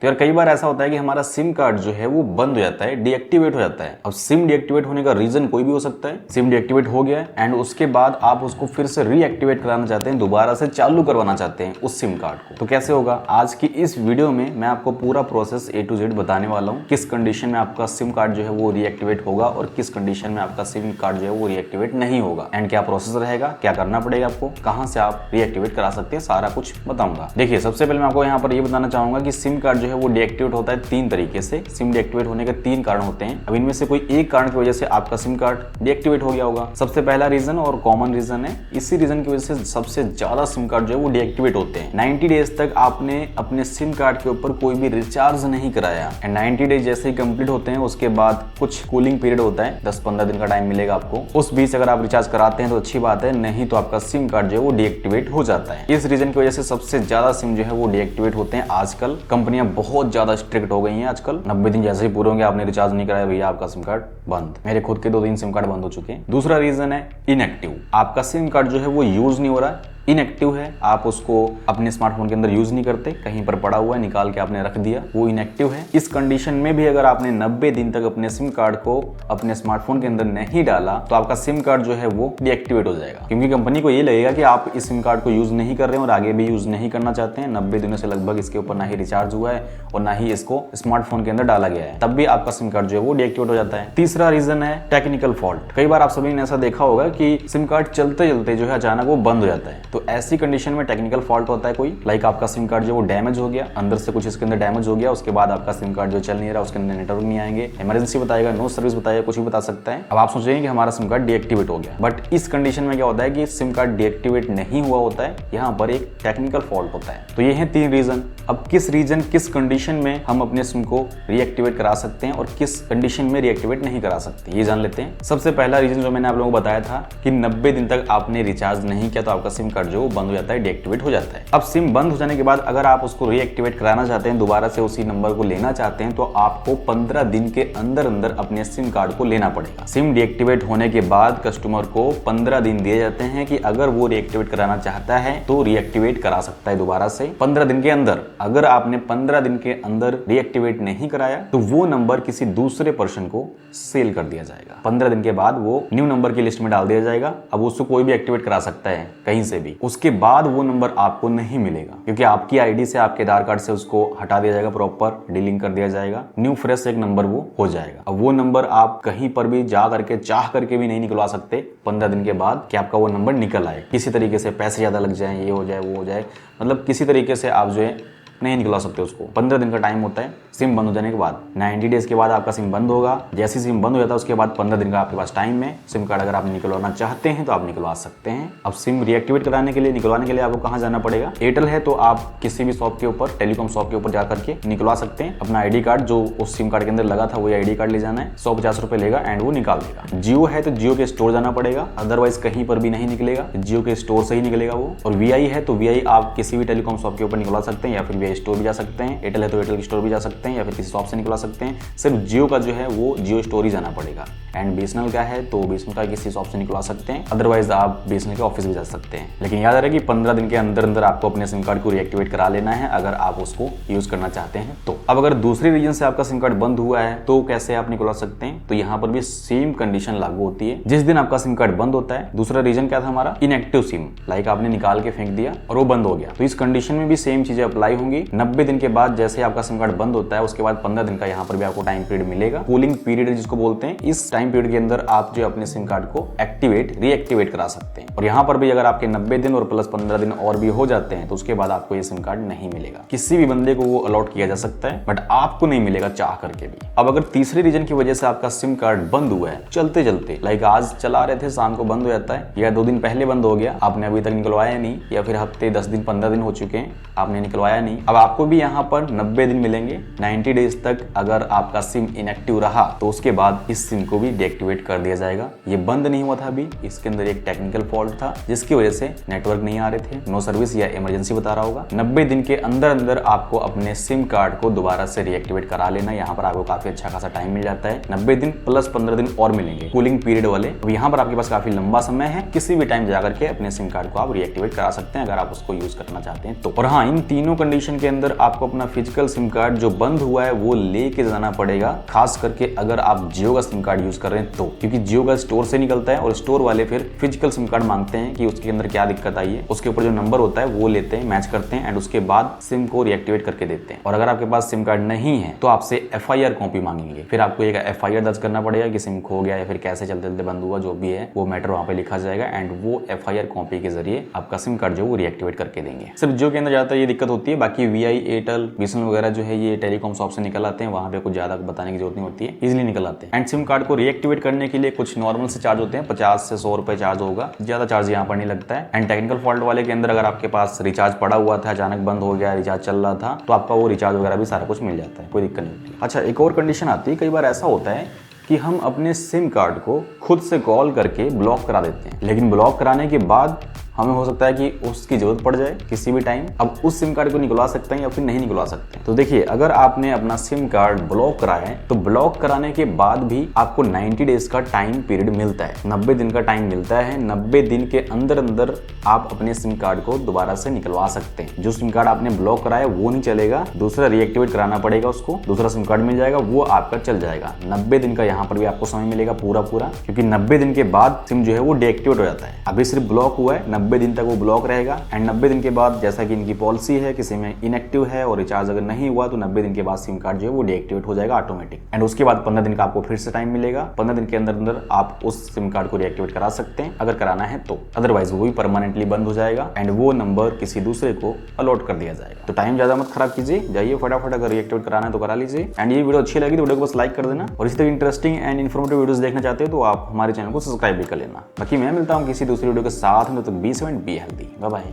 तो यार कई बार ऐसा होता है कि हमारा सिम कार्ड जो है वो बंद हो जाता है, डीएक्टिवेट हो जाता है। अब सिम डीएक्टिवेट होने का रीजन कोई भी हो सकता है। सिम डीएक्टिवेट हो गया एंड उसके बाद आप उसको फिर से रीएक्टिवेट कराना चाहते हैं, दोबारा से चालू करवाना चाहते हैं उस सिम कार्ड को। तो कैसे होगा? आज की इस वीडियो में मैं आपको पूरा प्रोसेस A to Z बताने वाला हूँ। किस कंडीशन में आपका सिम कार्ड जो है वो रीएक्टिवेट होगा और किस कंडीशन में आपका सिम कार्ड जो है वो रीएक्टिवेट नहीं होगा, एंड क्या प्रोसेस रहेगा, क्या करना पड़ेगा आपको, कहाँ से आप रीएक्टिवेट करा सकते हैं, सारा कुछ बताऊंगा। देखिए, सबसे पहले मैं आपको यहाँ पर ये बताना चाहूंगा कि सिम कार्ड जो है वो डीएक्टिवेट होता है तीन तरीके से। सिम डीएक्टिवेट होने के तीन कारण होते हैं। अब इनमें से कोई एक कारण की वजह से आपका सिम कार्ड डीएक्टिवेट हो गया होगा। सबसे पहला रीजन और कॉमन रीजन है, इसी रीजन की वजह से सबसे ज्यादा सिम कार्ड जो है वो डीएक्टिवेट होते हैं। 90 डेज तक आपने अपने सिम कार्ड के ऊपर कोई भी रिचार्ज नहीं कराया एंड 90 डेज जैसे ही कंप्लीट होते हैं उसके बाद कुछ कूलिंग पीरियड होता है, 10-15 दिन का टाइम मिलेगा आपको। उस बीच अगर आप रिचार्ज कराते हैं तो अच्छी बात है, नहीं तो आपका सिम कार्ड जो है वो डीएक्टिवेट हो जाता है। इस रीजन की वजह से सबसे ज्यादा सिम जो है वो डीएक्टिवेट होते हैं। आजकल कंपनियां बहुत ज्यादा स्ट्रिक्ट हो गई हैं। आजकल 90 दिन जैसे ही पूरे होंगे, आपने रिचार्ज नहीं कराया, भैया आपका सिम कार्ड बंद। मेरे खुद के 2-3 सिम कार्ड बंद हो चुके हैं। दूसरा रीजन है इनएक्टिव। आपका सिम कार्ड जो है वो यूज नहीं हो रहा है, इनएक्टिव है, आप उसको अपने स्मार्टफोन के अंदर यूज नहीं करते, कहीं पर पड़ा हुआ है, निकाल के आपने रख दिया, वो इनएक्टिव है। इस कंडीशन में भी अगर आपने 90 दिन तक अपने सिम कार्ड को अपने स्मार्टफोन के अंदर नहीं डाला तो आपका सिम कार्ड जो है वो डीएक्टिवेट हो जाएगा, क्योंकि कंपनी को ये लगेगा कि आप इस सिम कार्ड को यूज नहीं कर रहे हैं और आगे भी यूज नहीं करना चाहते हैं। 90 दिनों से लगभग इसके ऊपर ना ही रिचार्ज हुआ है और ना ही इसको स्मार्टफोन के अंदर डाला गया है, तब भी आपका सिम कार्ड जो है वो डीएक्टिवेट हो जाता है। तीसरा रीजन है टेक्निकल फॉल्ट। कई बार आप सभी ने ऐसा देखा होगा कि सिम कार्ड चलते चलते जो है अचानक वो बंद हो जाता है। तो ऐसी कंडीशन में टेक्निकल फॉल्ट होता है कोई, लाइक आपका सिम कार्ड जो वो डैमेज हो गया, अंदर से कुछ इसके अंदर डैमेज हो गया, उसके बाद आपका सिम कार्ड जो चल नहीं रहा, उसके अंदर नेटवर्क नहीं आएंगे, इमरजेंसी बताएगा, नो सर्विस बताएगा, कुछ भी बता सकता है। अब आप सोच रहे हैं कि हमारा सिम कार्ड डीएक्टिवेट हो गया, बट इस कंडीशन में क्या होता है कि सिम कार्ड डीएक्टिवेट नहीं हुआ होता है, यहाँ पर एक टेक्निकल फॉल्ट होता है। तो ये है 3 रीजन। अब किस रीजन, किस कंडीशन में हम अपने सिम को रीएक्टिवेट करा सकते हैं और किस कंडीशन में रीएक्टिवेट नहीं करा सकते, ये जान लेते हैं। सबसे पहला रीजन जो मैंने आप लोगों को बताया था कि 90 दिन तक आपने रिचार्ज नहीं किया तो आपका सिम कार्ड जो बंद हो जाता है, डीएक्टिवेट हो जाता है। अब सिम बंद हो जाने के बाद अगर आप उसको रीएक्टिवेट कराना चाहते हैं, दोबारा से उसी नंबर को लेना चाहते हैं, तो आपको 15 दिन के अंदर अंदर अपने सिम कार्ड को लेना पड़ेगा। सिम डीएक्टिवेट होने के बाद कस्टमर को 15 दिन दिए जाते हैं कि अगर वो रीएक्टिवेट कराना चाहता है तो रीएक्टिवेट करा सकता है दोबारा से 15 दिन के अंदर। अगर आपने 15 दिन के अंदर रीएक्टिवेट नहीं कराया तो वो नंबर किसी दूसरे पर्सन को सेल कर दिया जाएगा। 15 दिन के बाद वो न्यू नंबर की लिस्ट में डाल दिया जाएगा। अब उसको कोई भी एक्टिवेट करा सकता है कहीं से भी। उसके बाद वो नंबर आपको नहीं मिलेगा, क्योंकि आपकी आईडी से, आपके आधार कार्ड से उसको हटा दिया जाएगा, प्रॉपर डीलिंग कर दिया जाएगा, न्यू फ्रेश एक नंबर वो हो जाएगा। अब वो नंबर आप कहीं पर भी जा करके, चाह करके भी नहीं निकलवा सकते 15 दिन के बाद कि आपका वो नंबर निकल आए। किसी तरीके से पैसे ज्यादा लग जाए, ये हो जाए, वो हो जाए, मतलब किसी तरीके से आप जो है नहीं निकलवा सकते उसको। 15 दिन का टाइम होता है सिम बंद हो जाने के बाद। 90 डेज के बाद आपका सिम बंद होगा। जैसे सिम बंद हो जाता है उसके बाद 15 दिन का आपके पास टाइम है। सिम कार्ड अगर आप निकलवाना चाहते हैं तो आप निकलवा सकते हैं। अब सिम रीएक्टिवेट कराने के लिए, निकलवाने के लिए आपको कहाँ जाना पड़ेगा? एयरटेल है तो आप किसी भी शॉप के ऊपर, टेलीकॉम शॉप के ऊपर जा करके निकलवा सकते हैं। अपना आईडी कार्ड जो उस सिम कार्ड के अंदर लगा था वही आईडी कार्ड ले जाना है, 150 रुपए लेगा एंड वो निकाल देगा। जियो है तो जियो के स्टोर जाना पड़ेगा, अदरवाइज कहीं पर भी नहीं निकलेगा, जियो के स्टोर से ही निकलेगा वो। और वीआई है तो वीआई आप किसी भी टेलीकॉम शॉप के ऊपर निकलवा सकते हैं या फिर वीआई स्टोर भी जा सकते हैं। एयरटेल है तो एयरटेल स्टोर भी जा सकते हैं या फिर किसी शॉप से निकलवा सकते हैं। सिर्फ जियो का जो है वो जियो स्टोर ही जाना पड़ेगा। एंड बीएसएनएल का है तो बीएसएनएल का किसी शॉप से निकलवा सकते हैं, अदरवाइज आप बीएसएनएल के ऑफिस भी जा सकते हैं। लेकिन याद रहे कि 15 दिन के अंदर अंदर आपको अपने सिम कार्ड को रीएक्टिवेट करा लेना है अगर आप उसको यूज करना चाहते हैं तो। अब अगर दूसरे रीजन से आपका सिम कार्ड बंद हुआ है तो कैसे आप निकलवा सकते हैं? तो यहाँ पर भी सेम कंडीशन लागू होती है। जिस दिन आपका सिम कार्ड बंद होता है, दूसरा रीजन क्या था हमारा? इनएक्टिव सिम, लाइक आपने निकाल के फेंक दिया और वो बंद हो गया, तो इस कंडीशन में भी सेम चीजें अप्लाई होंगी। 90 दिन के बाद जैसे आपका सिम कार्ड बंद होता है उसके बाद 15 दिन का यहाँ पर भी आपको टाइम पीरियड मिलेगा, कूलिंग पीरियड जिसको बोलते हैं। इस टाइम पीरियड के अंदर आप जो अपने सिम कार्ड को एक्टिवेट, रीएक्टिवेट करा सकते हैं। और यहाँ पर भी अगर आपके 90 दिन और प्लस 15 दिन और भी हो जाते हैं तो उसके बाद आपको ये सिम कार्ड नहीं मिलेगा। किसी भी बंदे को वो अलॉट किया जा सकता है बट आपको नहीं मिलेगा चाह करके भी। अब अगर तीसरे रीजन की वजह से आपका सिम कार्ड बंद हुआ है चलते चलते, लाइक आज चला रहे थे, शाम को बंद हो जाता है या 2 दिन पहले बंद हो गया, आपने अभी तक निकलवाया नहीं, या फिर हफ्ते 10 दिन 15 दिन हो चुके हैं आपने निकलवाया नहीं, अब आपको भी यहाँ पर 90 दिन मिलेंगे। 90 डेज तक अगर आपका सिम इनएक्टिव रहा तो उसके बाद इस सिम को भी डीएक्टिवेट कर दिया जाएगा। ये बंद नहीं हुआ था अभी, इसके अंदर एक टेक्निकल फॉल्ट था जिसकी वजह से नेटवर्क नहीं आ रहे थे, नो सर्विस या इमरजेंसी बता रहा होगा। 90 दिन के अंदर अंदर आपको अपने सिम कार्ड को दोबारा से रीएक्टिवेट करा लेना। यहाँ पर आपको काफी अच्छा खासा टाइम मिल जाता है, 90 दिन प्लस 15 दिन और मिलेंगे कूलिंग पीरियड वाले। अब यहाँ पर आपके पास काफी लंबा समय है, किसी भी टाइम जाकर के अपने सिम कार्ड को आप रीएक्टिवेट करा सकते हैं अगर आप उसको यूज करना चाहते हैं तो। और हाँ, इन तीनों कंडीशन के अंदर आपको अपना फिजिकल सिम कार्ड जो बंद हुआ है वो लेके जाना पड़ेगा, खास करके अगर आप जियो का सिम कार्ड यूज कर रहे हैं तो, क्योंकि जियो का स्टोर से निकलता है और स्टोर वाले फिर फिजिकल सिम कार्ड मांगते हैं कि उसके अंदर क्या दिक्कत आई है, उसके ऊपर जो नंबर होता है वो लेते हैं, मैच करते हैं एंड उसके बाद सिम को रिएक्टिवेट करके देते हैं। और अगर आपके पास सिम कार्ड नहीं है तो आपसे FIR कॉपी मांगेंगे, फिर आपको एक FIR दर्ज करना पड़ेगा कि सिम खो गया या फिर कैसे चलते चलते बंद हुआ, जो भी है वो मैटर वहां पे लिखा जाएगा एंड वो FIR कॉपी के जरिए आपका सिम कार्ड जो वो रिएक्टिवेट करके देंगे। सिर्फ जियो के अंदर ज्यादातर ये दिक्कत होती है, बाकी VI, एयरटेल, BSNL वगैरह जो है ये टेलीकॉम शॉप से निकल आते हैं, वहां पे कुछ ज्यादा बताने की जरूरत नहीं होती है, इजिली निकल आते हैं। एंड सिम कार्ड को रिएक्टिवेट करने के लिए कुछ नॉर्मल से चार्ज होते हैं, 50 से 100 रुपए चार्ज होगा, ज्यादा चार्ज यहाँ पर नहीं लगता है। एंड टेक्निकल फॉल्ट वाले के अंदर अगर आपके पास रिचार्ज पड़ा हुआ था, अचानक बंद हो गया, रिचार्ज चल रहा था, तो आपका वो रिचार्ज वगैरह भी सारा कुछ मिल जाता है, कोई दिक्कत नहीं होती। अच्छा, एक और कंडीशन आती है, कई बार ऐसा होता है कि हम अपने सिम कार्ड को खुद से कॉल करके ब्लॉक करा देते हैं, लेकिन ब्लॉक कराने के बाद हमें हो सकता है कि उसकी जरूरत पड़ जाए किसी भी टाइम। अब उस सिम कार्ड को निकलवा सकते हैं या फिर नहीं निकलवा सकते। तो देखिए, अगर आपने अपना सिम कार्ड ब्लॉक कराया है तो ब्लॉक कराने के बाद भी आपको 90 डेज का टाइम पीरियड मिलता है, 90 दिन का टाइम मिलता है। 90 दिन के अंदर अंदर आप अपने सिम कार्ड को दोबारा से निकलवा सकते हैं। जो सिम कार्ड आपने ब्लॉक कराया वो नहीं चलेगा, दूसरा रिएक्टिवेट कराना पड़ेगा, उसको दूसरा सिम कार्ड मिल जाएगा, वो आपका चल जाएगा। 90 दिन का यहाँ पर भी आपको समय मिलेगा पूरा, क्योंकि 90 दिन के बाद सिम जो है वो डीएक्टिवेट हो जाता है। अभी सिर्फ ब्लॉक हुआ है, 90 दिन तक वो ब्लॉक रहेगा एंड 90 दिन के बाद जैसा कि इनकी पॉलिसी है कि सिम इनएक्टिव है और रिचार्ज अगर नहीं हुआ तो 90 दिन के बाद सिम कार्ड जो है वो डीएक्टिवेट हो जाएगा ऑटोमेटिक। एंड उसके बाद 15 दिन का आपको फिर से टाइम मिलेगा, 15 दिन के अंदर अंदर आप उस सिम कार्ड को डीएक्टिवेट करा सकते हैं अगर कराना है तो, अदरवाइज वो भी परमानेंटली बंद हो जाएगा एंड वो नंबर किसी दूसरे को अलॉट कर दिया जाएगा। तो टाइम ज्यादा मत खराब कीजिए, जाइए फटाफट, अगर रिएक्टिवेट कराना है तो करा लीजिए। एंड ये वीडियो अच्छी लगी तो वीडियो को बस लाइक कर देना, और इसी तरह इंटरेस्टिंग एंड इन्फॉर्मेटिव वीडियोस देखना चाहते हो तो आप हमारे चैनल को सब्सक्राइब भी कर लेना। बाकी मैं मिलता हूँ किसी दूसरी वीडियो के साथ में, तो be seven be healthy, bye bye.